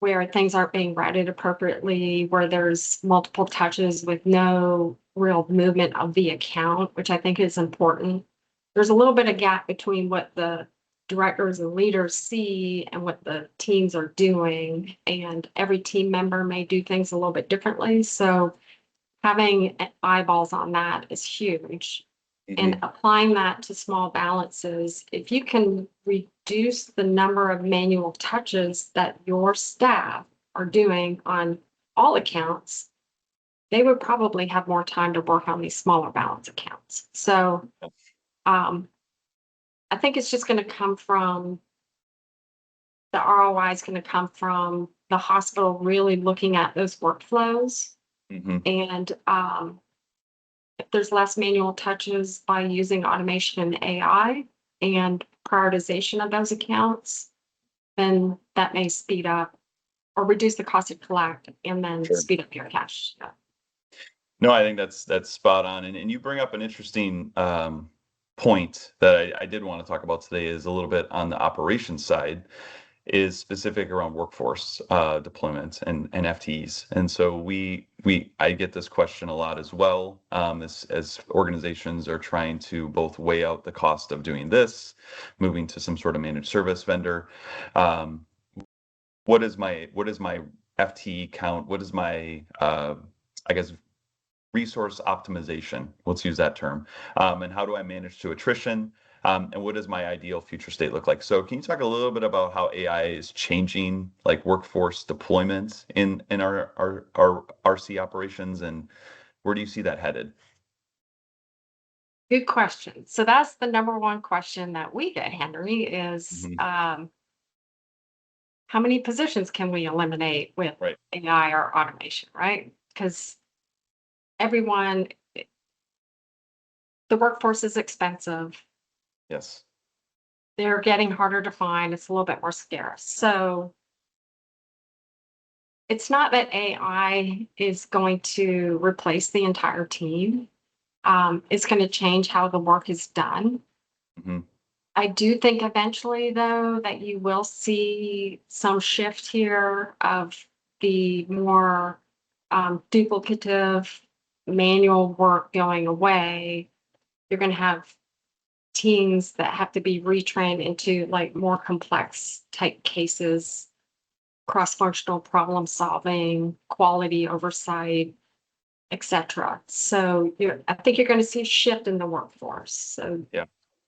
where things aren't being routed appropriately, where there's multiple touches with no real movement of the account, which I think is important. There's a little bit of gap between what the directors and leaders see and what the teams are doing, and every team member may do things a little bit differently. So having eyeballs on that is huge. And applying that to small balances, if you can reduce the number of manual touches that your staff are doing on all accounts, they would probably have more time to work on these smaller balance accounts. So I think it's just going to come from the ROI is going to come from the hospital really looking at those workflows. And if there's less manual touches by using automation and AI and prioritization of those accounts, then that may speed up or reduce the cost to collect and then speed up your cash. Yeah. No, I think that's spot on. And you bring up an interesting point that I did want to talk about today is a little bit on the operations side, is specific around workforce deployment and FTEs. And so I get this question a lot as well, as organizations are trying to both weigh out the cost of doing this, moving to some sort of managed service vendor. What is my FTE count? What is my I guess resource optimization? Let's use that term. And how do I manage to attrition? And what does my ideal future state look like? So can you talk a little bit about how AI is changing like workforce deployment in our RC operations, and where do you see that headed? Good question. So that's the number one question that we get, Henry, is how many positions can we eliminate with AI or automation, right? Because everyone, the workforce is expensive. Yes. They're getting harder to find. It's a little bit more scarce. So it's not that AI is going to replace the entire team. It's going to change how the work is done. I do think eventually, though, that you will see some shift here of the more duplicative manual work going away. You're going to have teams that have to be retrained into like more complex type cases, cross-functional problem solving, quality oversight, etc. So I think you're going to see a shift in the workforce. So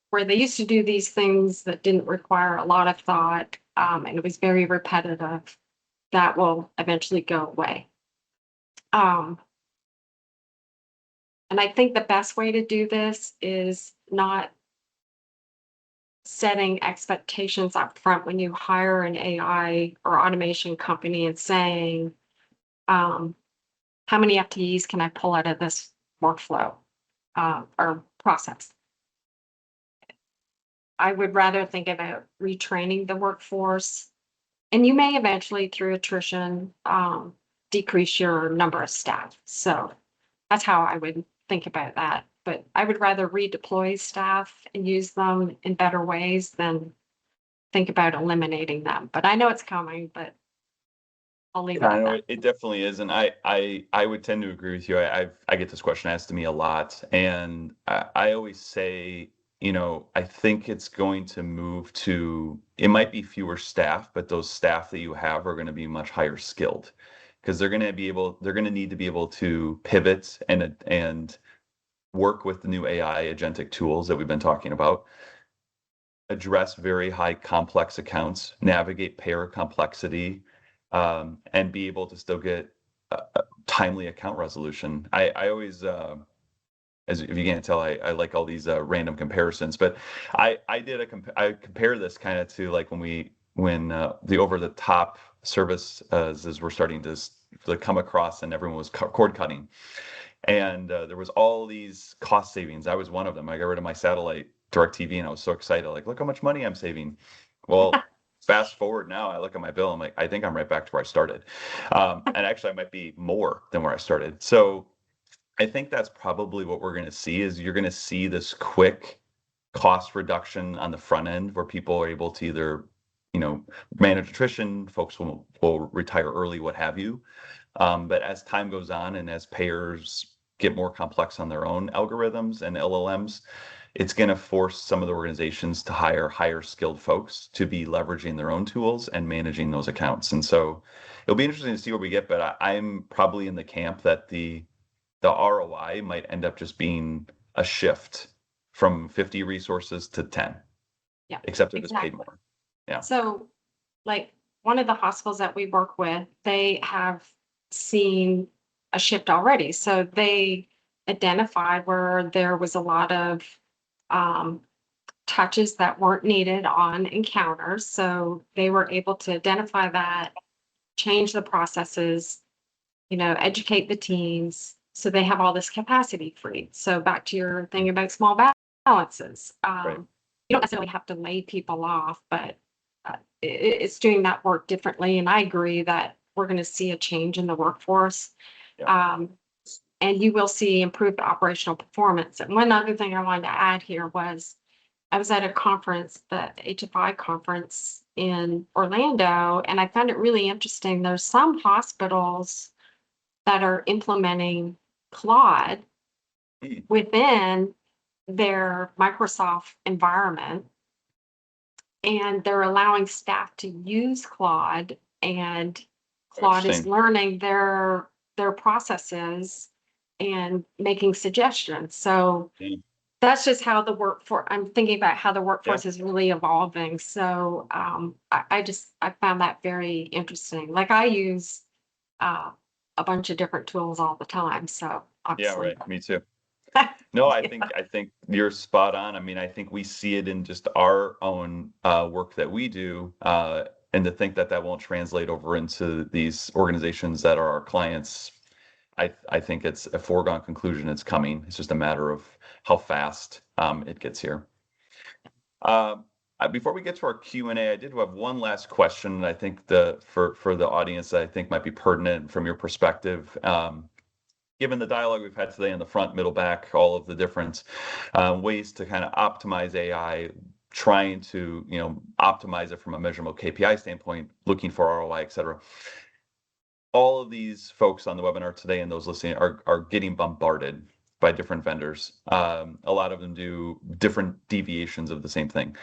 where they used to do these things that didn't require a lot of thought, and it was very repetitive, that will eventually go away. And I think the best way to do this is not setting expectations up front when you hire an AI or automation company and saying, how many FTEs can I pull out of this workflow or process? I would rather think about retraining the workforce, and you may eventually, through attrition, decrease your number of staff. So that's how I would think about that. But I would rather redeploy staff and use them in better ways than think about eliminating them. But I know it's coming, but I'll leave it at I know that. it definitely is, and I would tend to agree with you. I get this question asked to me a lot, and I always say, I think it's going to move to, it might be fewer staff, but those staff that you have are going to be much higher skilled, because they're going to need to be able to pivot and work with the new AI agentic tools that we've been talking about, address very high complex accounts, navigate payer complexity, and be able to still get timely account resolution. I always, as if you can't tell, I like all these random comparisons, but I compare this kind of to like when the over the top services were starting to come across, and everyone was cord cutting, and there was all these cost savings. I was one of them. I got rid of my satellite DirecTV, and I was so excited, like, look how much money I'm saving. Well, fast forward now, I look at my bill, I'm like, I think I'm right back to where I started. And actually I might be more than where I started. So I think that's probably what we're going to see, is you're going to see this quick cost reduction on the front end, where people are able to either, manage attrition, folks will retire early, what have you. But as time goes on, and as payers get more complex on their own algorithms and LLMs, it's going to force some of the organizations to hire higher skilled folks to be leveraging their own tools and managing those accounts. And so it'll be interesting to see where we get, but I'm probably in the camp that the the ROI might end up just being a shift from 50 resources to 10. Yeah, except it was paid exactly. more. Yeah. So, like one of the hospitals that we work with, they have seen a shift already. So they identified where there was a lot of um, touches that weren't needed on encounters. So they were able to identify that, change the processes, educate the teams so they have all this capacity free. So back to your thing about small balances. Right. You don't necessarily have to lay people off, but it's doing that work differently. And I agree that we're going to see a change in the workforce. Yeah. And you will see improved operational performance. And one other thing I wanted to add here was I was at a conference, the HFI conference in Orlando, and I found it really interesting. There's some hospitals that are implementing Claude Mm. within their Microsoft environment, and they're allowing staff to use Claude, and Claude is Interesting. learning their processes and making suggestions. So Mm. that's just how the workforce, I'm thinking about how the Yeah. workforce is really evolving. So I found that very interesting. Like I use uh, a bunch of different tools all the time. So Yeah, obviously, right. Me too. No, I yeah. think you're spot on. I mean, I think we see it in just our own work that we do, and to think that that won't translate over into these organizations that are our clients, I think it's a foregone conclusion. It's coming. It's just a matter of how fast it gets here. Before we get to our Q&A, I did have one last question. I think for the audience, that I think might be pertinent from your perspective. Given the dialogue we've had today in the front, middle, back, all of the different ways to kind of optimize AI, trying to optimize it from a measurable KPI standpoint, looking for ROI, et cetera. All of these folks on the webinar today and those listening are getting bombarded by different vendors. A lot of them do different deviations of the same thing.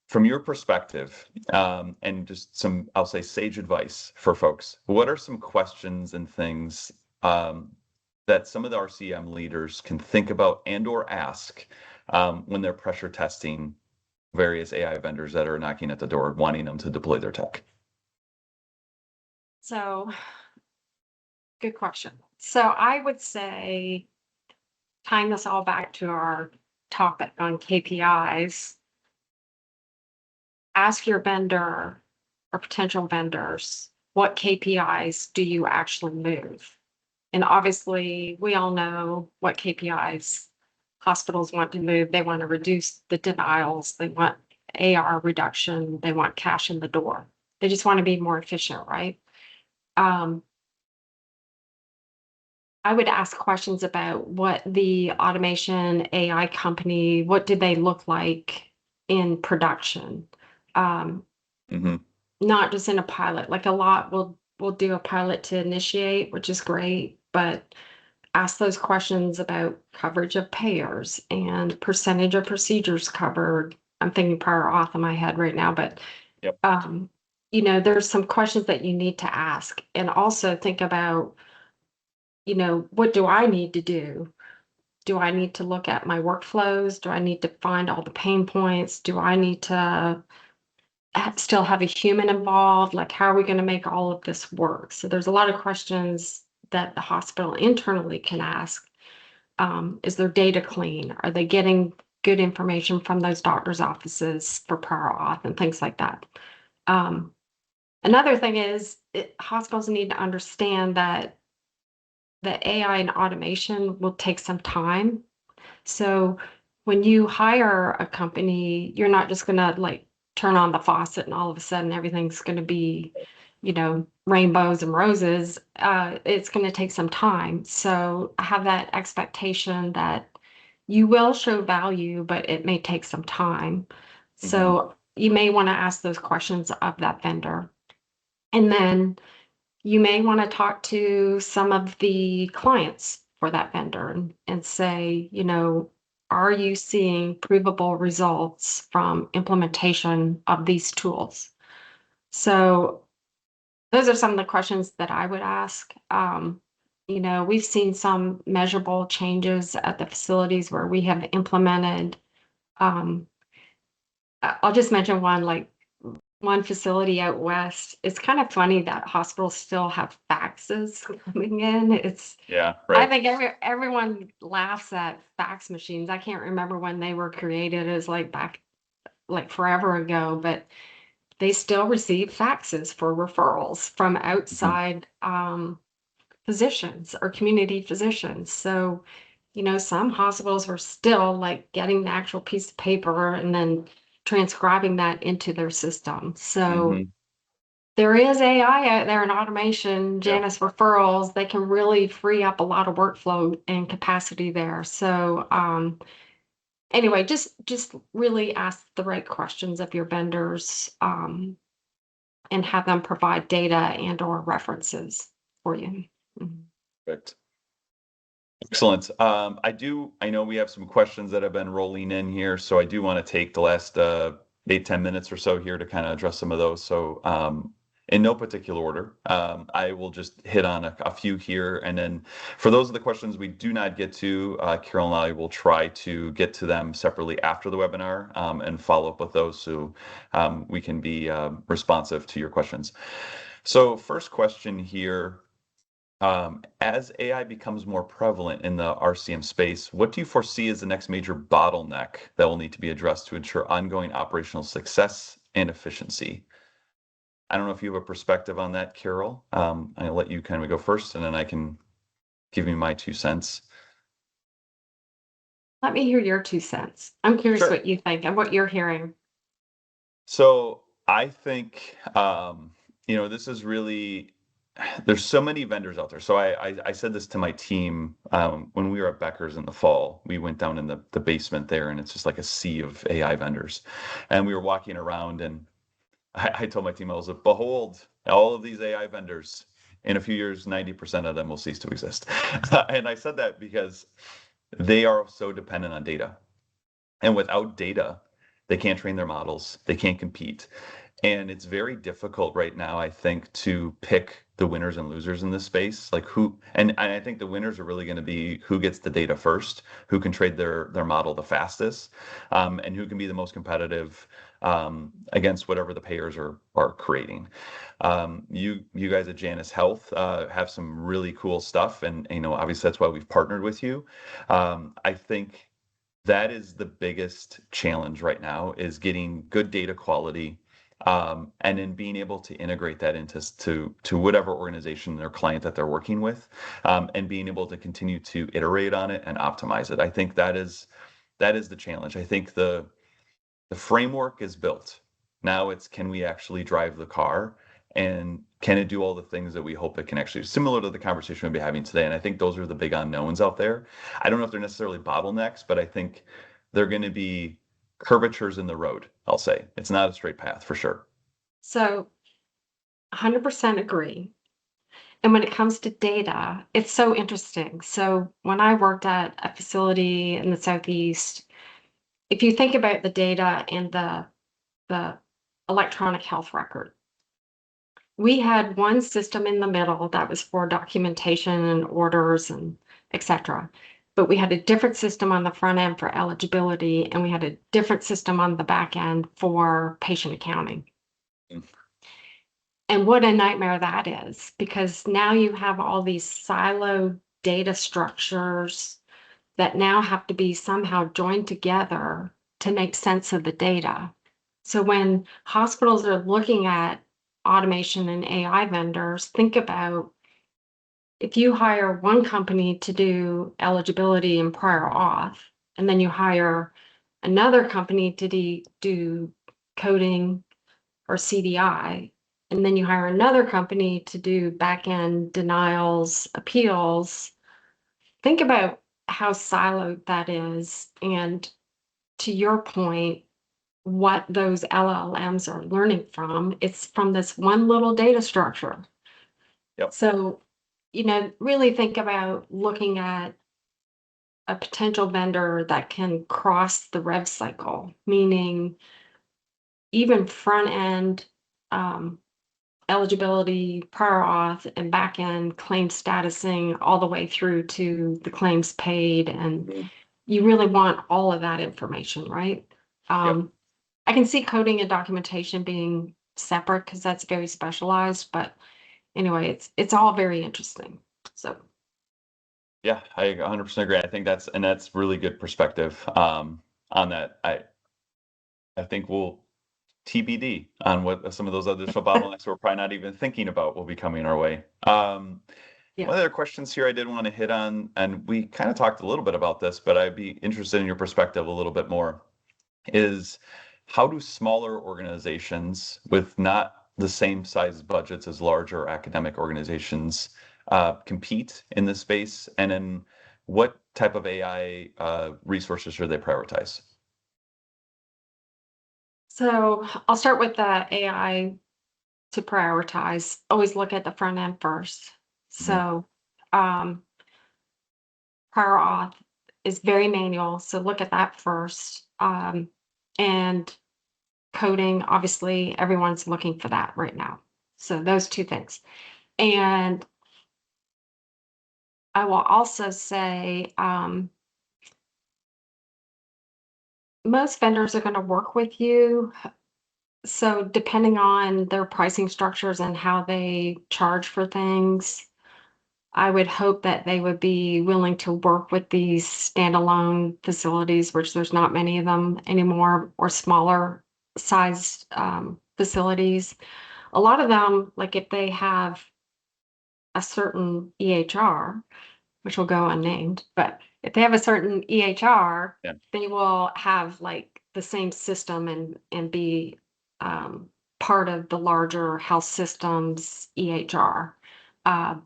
From your perspective, and just some, I'll say, sage advice for folks, what are some questions and things that some of the RCM leaders can think about and or ask when they're pressure testing various AI vendors that are knocking at the door, wanting them to deploy their tech? So good question. So I would say, tying this all back to our topic on KPIs, ask your vendor or potential vendors, what KPIs do you actually move? And obviously, we all know what KPIs hospitals want to move. They want to reduce the denials, they want AR reduction, they want cash in the door. They just want to be more efficient, right? I would ask questions about what the automation AI company, what did they look like in production? Um, Mm-hmm. Not just in a pilot. Like a lot will do a pilot to initiate, which is great, but ask those questions about coverage of payers and percentage of procedures covered. I'm thinking prior auth in my head right now, but Yep. there's some questions that you need to ask, and also think about, what do I need to do? Do I need to look at my workflows? Do I need to find all the pain points? Do I need to still have a human involved? Like, how are we going to make all of this work? So there's a lot of questions that the hospital internally can ask. Is their data clean? Are they getting good information from those doctors' offices for prior auth and things like that? Another thing is hospitals need to understand that the AI and automation will take some time. So when you hire a company, you're not just going to like turn on the faucet and all of a sudden everything's going to be, rainbows and roses. It's going to take some time. So have that expectation that you will show value, but it may take some time. So you may want to ask those questions of that vendor. And then you may want to talk to some of the clients for that vendor and say, are you seeing provable results from implementation of these tools? So those are some of the questions that I would ask. we've seen some measurable changes at the facilities where we have implemented. I'll just mention one, like one facility out west. It's kind of funny that hospitals still have faxes coming in. Yeah, I right. think everyone laughs at fax machines. I can't remember when they were created. It was like back like forever ago, but they still receive faxes for referrals from Mhm. outside physicians or community physicians. So, some hospitals were still like getting the actual piece of paper and then transcribing that into their system. So Mhm. there is AI out there and automation, Yeah. Janus referrals. They can really free up a lot of workflow and capacity there. So anyway, just really ask the right questions of your vendors, and have them provide data and or references for you. Mhm. Perfect. Excellent. I know we have some questions that have been rolling in here, so I do want to take the last 8, 10 minutes or so here to kind of address some of those. So, in no particular order, I will just hit on a few here. And then for those of the questions we do not get to, Carol and I will try to get to them separately after the webinar, and follow up with those so we can be responsive to your questions. So first question here. As AI becomes more prevalent in the RCM space, what do you foresee as the next major bottleneck that will need to be addressed to ensure ongoing operational success and efficiency? I don't know if you have a perspective on that, Carol. I'll let you kind of go first, and then I can give you my 2 cents. Let me hear your 2 cents. I'm curious Sure. what you think and what you're hearing. So I think this is really there's so many vendors out there. So I said this to my team when we were at Becker's in the fall. We went down in the basement there, and it's just like a sea of AI vendors. And we were walking around, and I told my team, I was like, behold, all of these AI vendors. In a few years, 90% of them will cease to exist. And I said that because they are so dependent on data. And without data, they can't train their models, they can't compete. And it's very difficult right now, I think, to pick the winners and losers in this space. Like who, and I think the winners are really going to be who gets the data first, who can trade their model the fastest, and who can be the most competitive against whatever the payers are creating. You guys at Janus Health have some really cool stuff, and obviously that's why we've partnered with you. I think that is the biggest challenge right now is getting good data quality, and then being able to integrate that to whatever organization or client that they're working with, and being able to continue to iterate on it and optimize it. I think that is the challenge. I think the framework is built. Now it's, can we actually drive the car, and can it do all the things that we hope it can actually do? Similar to the conversation we'll be having today. And I think those are the big unknowns out there. I don't know if they're necessarily bottlenecks, but I think they're going to be curvatures in the road. I'll say it's not a straight path for sure. So 100% agree. And when it comes to data, it's so interesting. So when I worked at a facility in the Southeast, if you think about the data and the electronic health record, we had one system in the middle that was for documentation and orders and etc. But we had a different system on the front end for eligibility, and we had a different system on the back end for patient accounting. Mm. And what a nightmare that is, because now you have all these siloed data structures that now have to be somehow joined together to make sense of the data. So when hospitals are looking at automation and AI vendors, think about if you hire one company to do eligibility and prior auth, and then you hire another company to do coding or CDI, and then you hire another company to do back-end denials, appeals. Think about how siloed that is. And to your point, what those LLMs are learning from, it's from this one little data structure. Yep. So, really think about looking at a potential vendor that can cross the rev cycle, meaning even front end eligibility, prior auth, and back end claim statusing all the way through to the claims paid. And you really want all of that information, right? Yep. I can see coding and documentation being separate because that's very specialized, but anyway, it's all very interesting. So Yeah, I 100% agree. I think that's really good perspective on that. I think we'll TBD on what some of those additional bottlenecks we're probably not even thinking about will be coming our way. yeah. One of the questions here I did want to hit on, and we kind of talked a little bit about this, but I'd be interested in your perspective a little bit more, is how do smaller organizations with not the same size budgets as larger academic organizations compete in this space? And then what type of AI resources should they prioritize? So I'll start with the AI to prioritize. Always look at the front end first. Mhm. So um, prior auth is very manual. So look at that first. And coding, obviously, everyone's looking for that right now. So those two things. And I will also say most vendors are going to work with you. So depending on their pricing structures and how they charge for things, I would hope that they would be willing to work with these standalone facilities, which there's not many of them anymore, or smaller sized facilities. A lot of them, like if they have a certain EHR, which will go unnamed, but if they have a certain EHR, Yeah. they will have like the same system and be um, part of the larger health systems EHR. Uh,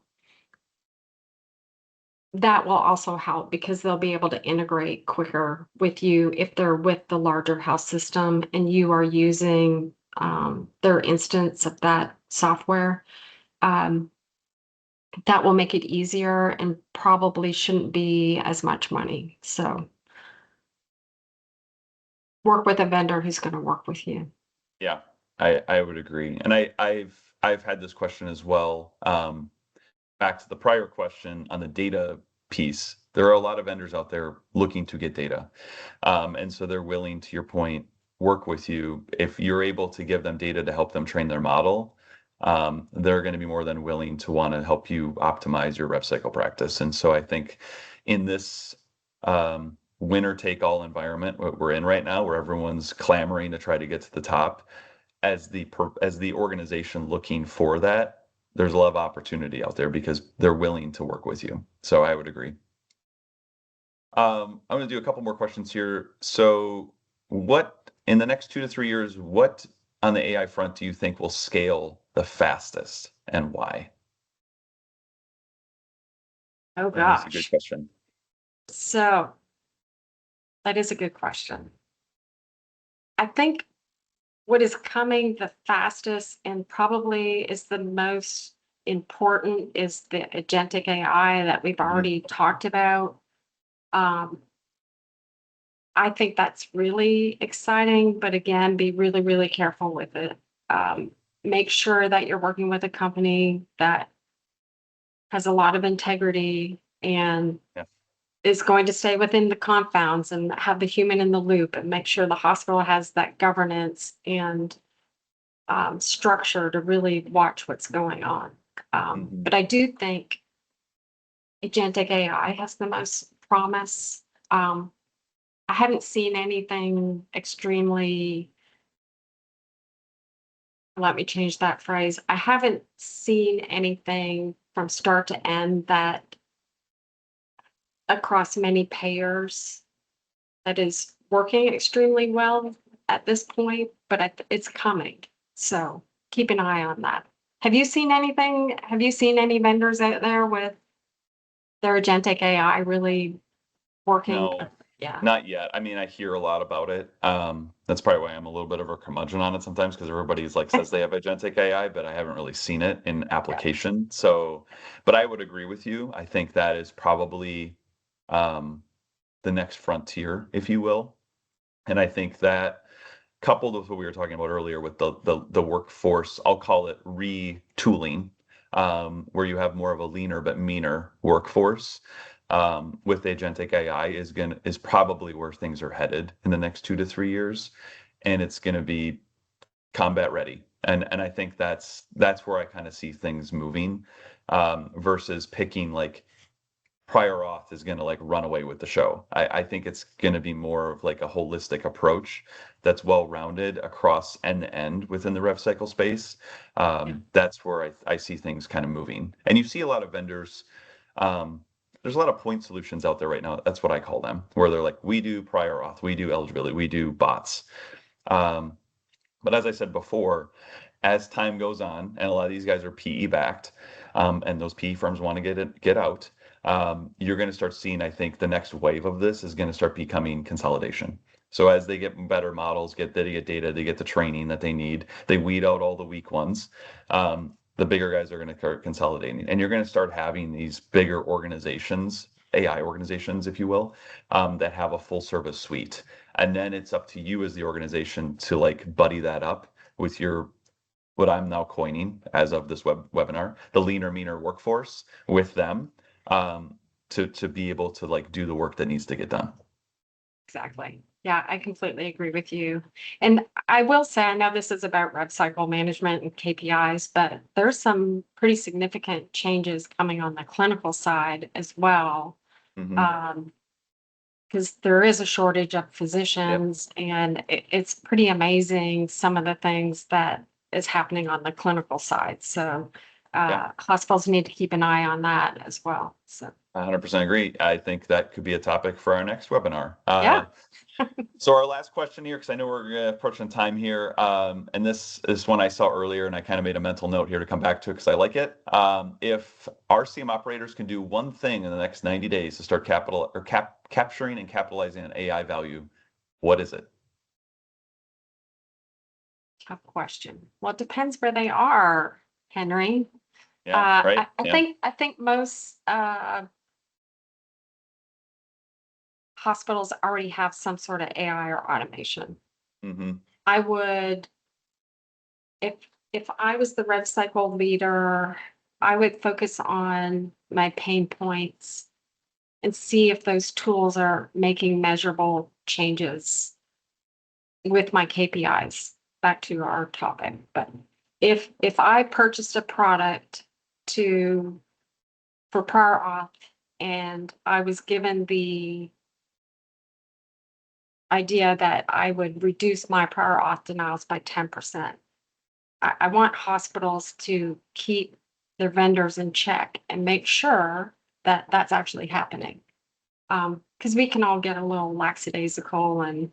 that will also help because they'll be able to integrate quicker with you if they're with the larger health system and you are using their instance of that software. Um, that will make it easier and probably shouldn't be as much money. So work with a vendor who's going to work with you. Yeah, I would agree. And I've had this question as well. Back to the prior question on the data piece, there are a lot of vendors out there looking to get data. And so they're willing, to your point, work with you. If you're able to give them data to help them train their model, they're going to be more than willing to want to help you optimize your rev cycle practice. And so I think in this winner take all environment what we're in right now, where everyone's clamoring to try to get to the top, as the organization looking for that, there's a lot of opportunity out there because they're willing to work with you. So I would agree. I'm going to do a couple more questions here. So what in the next 2 to 3 years, what on the AI front do you think will scale the fastest and why? Oh And that's a good gosh. question. So that is a good question. I think what is coming the fastest and probably is the most important is the agentic AI that we've Mhm. already talked about. Um, I think that's really exciting, but again, be really, really careful with it. Um, Make sure that you're working with a company that has a lot of integrity and Yeah. is going to stay within the confounds and have the human in the loop and make sure the hospital has that governance and structure to really watch what's going on. Mhm. But I do think agentic AI has the most promise. Um, I haven't seen anything extremely, let me change that phrase. I haven't seen anything from start to end that across many payers that is working extremely well at this point, but it's coming. So keep an eye on that. Have you seen anything? Have you seen any vendors out there with their agentic AI really working? No, Yeah. not yet. I mean, I hear a lot about it. That's probably why I'm a little bit of a curmudgeon on it sometimes because everybody's like says they have agentic AI, but I haven't really seen it in Yeah. application. So, but I would agree with you. I think that is probably um, the next frontier, if you will. And I think that coupled with what we were talking about earlier with the workforce, I'll call it retooling, where you have more of a leaner but meaner workforce. With agentic AI is probably where things are headed in the next 2 to 3 years, and it's going to be combat ready. And I think that's where I kind of see things moving, versus picking like prior auth is going to like run away with the show. I think it's going to be more of like a holistic approach that's well rounded across end to end within the rev cycle space. That's where I see things kind of moving. And you see a lot of vendors. There's a lot of point solutions out there right now. That's what I call them, where they're like, we do prior auth, we do eligibility, we do bots. But as I said before, as time goes on, and a lot of these guys are PE backed, and those PE firms want to get out, you're going to start seeing, I think, the next wave of this is going to start becoming consolidation. So as they get better models, they get data, they get the training that they need, they weed out all the weak ones. The bigger guys are going to start consolidating, and you're going to start having these bigger organizations, AI organizations, if you will, that have a full service suite. And then it's up to you as the organization to like buddy that up with your, what I'm now coining as of this webinar, the leaner, meaner workforce with them, to be able to like do the work that needs to get done. Exactly. Yeah, I completely agree with you. And I will say, I know this is about rev cycle management and KPIs, but there's some pretty significant changes coming on the clinical side as well. Mm-hmm. Because there is a shortage of physicians, and it's pretty amazing some of the things that is happening on the clinical side. So hospitals need to keep an eye on that as well. So 100% agree. I think that could be a topic for our next webinar. yeah. So our last question here, because I know we're approaching time here, and this is one I saw earlier, and I kind of made a mental note here to come back to because I like it. If RCM operators can do one thing in the next 90 days to start capturing and capitalizing on AI value, what is it? Tough question. Well, it depends where they are, Henry. Yeah, right. I think most hospitals already have some sort of AI or automation. Mm-hmm. I would, if I was the rev cycle leader, I would focus on my pain points and see if those tools are making measurable changes with my KPIs. Back to our topic, but if I purchased a product for prior auth and I was given the idea that I would reduce my prior auth denials by 10%. I want hospitals to keep their vendors in check and make sure that that's actually happening. Because we can all get a little lackadaisical and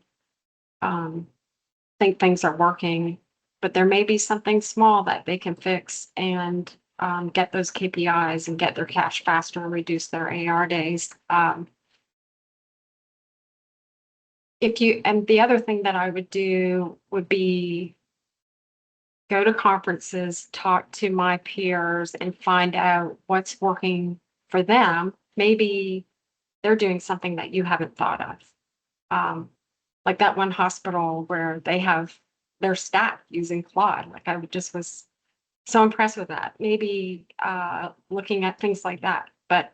think things are working, but there may be something small that they can fix and get those KPIs and get their cash faster and reduce their AR days. And the other thing that I would do would be go to conferences, talk to my peers, and find out what's working for them. Maybe they're doing something that you haven't thought of. Like that one hospital where they have their staff using Claude. Like I just was so impressed with that. Maybe looking at things like that, but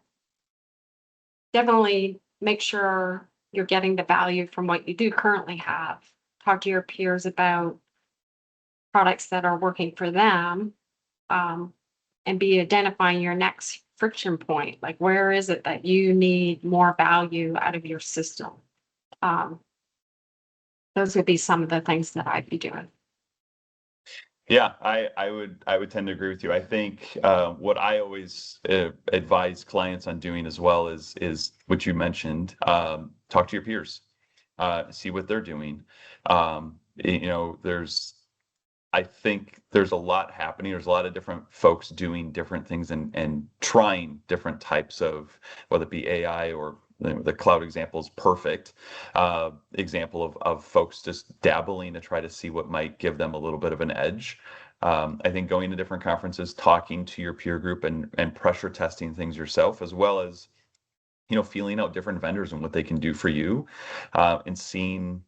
definitely make sure you're getting the value from what you do currently have. Talk to your peers about products that are working for them, and be identifying your next friction point. Like, where is it that you need more value out of your system? Those would be some of the things that I'd be doing. Yeah, I would tend to agree with you. I think what I always advise clients on doing as well is what you mentioned. Talk to your peers, see what they're doing. I think there's a lot happening. There's a lot of different folks doing different things and trying different types of, whether it be AI or the cloud example is perfect example of folks just dabbling to try to see what might give them a little bit of an edge. I think going to different conferences, talking to your peer group and pressure testing things yourself, as well as, feeling out different vendors and what they can do for you, and seeing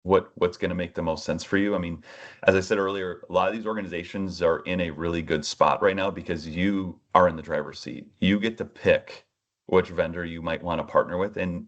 what's going to make the most sense for you. I mean, as I said earlier, a lot of these organizations are in a really good spot right now because you are in the driver's seat. You get to pick which vendor you might want to partner with, and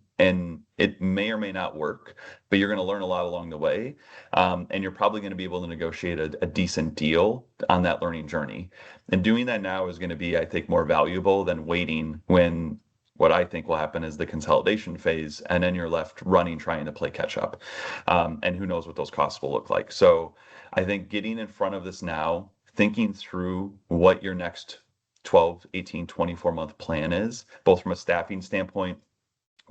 it may or may not work, but you're going to learn a lot along the way, and you're probably going to be able to negotiate a decent deal on that learning journey. And doing that now is going to be, I think, more valuable than waiting when what I think will happen is the consolidation phase, and then you're left running trying to play catch up. And who knows what those costs will look like. So I think getting in front of this now, thinking through what your next 12, 18, 24-month plan is, both from a staffing standpoint,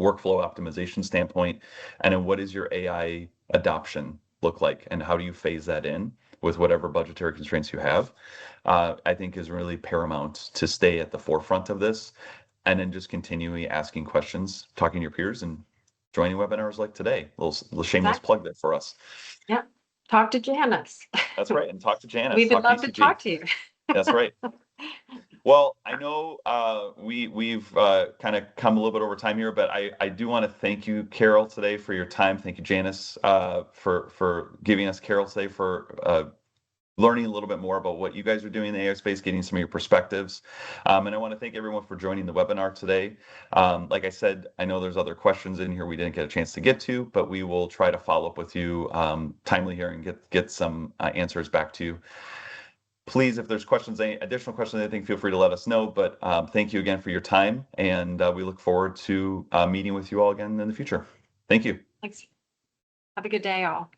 workflow optimization standpoint, and then what is your AI adoption look like, and how do you phase that in with whatever budgetary constraints you have, I think is really paramount to stay at the forefront of this, and then just continually asking questions, talking to your peers, and joining webinars like today. A little shameless Exactly. plug there for us. Yep. Talk to Janus. That's right. And talk to Janus. We would Talk to love to ECG. talk to you. That's right. Well, I know we've kind of come a little bit over time here, but I do want to thank you, Carol, today for your time. Thank you, Janus, for giving us, Carol, today for learning a little bit more about what you guys are doing in the AI space, getting some of your perspectives. And I want to thank everyone for joining the webinar today. Like I said, I know there's other questions in here we didn't get a chance to get to, but we will try to follow up with you timely here and get some answers back to you. Please, if there's questions, any additional questions, I think, feel free to let us know. But thank you again for your time, and we look forward to meeting with you all again in the future. Thank you. Thanks. Have a good day, all.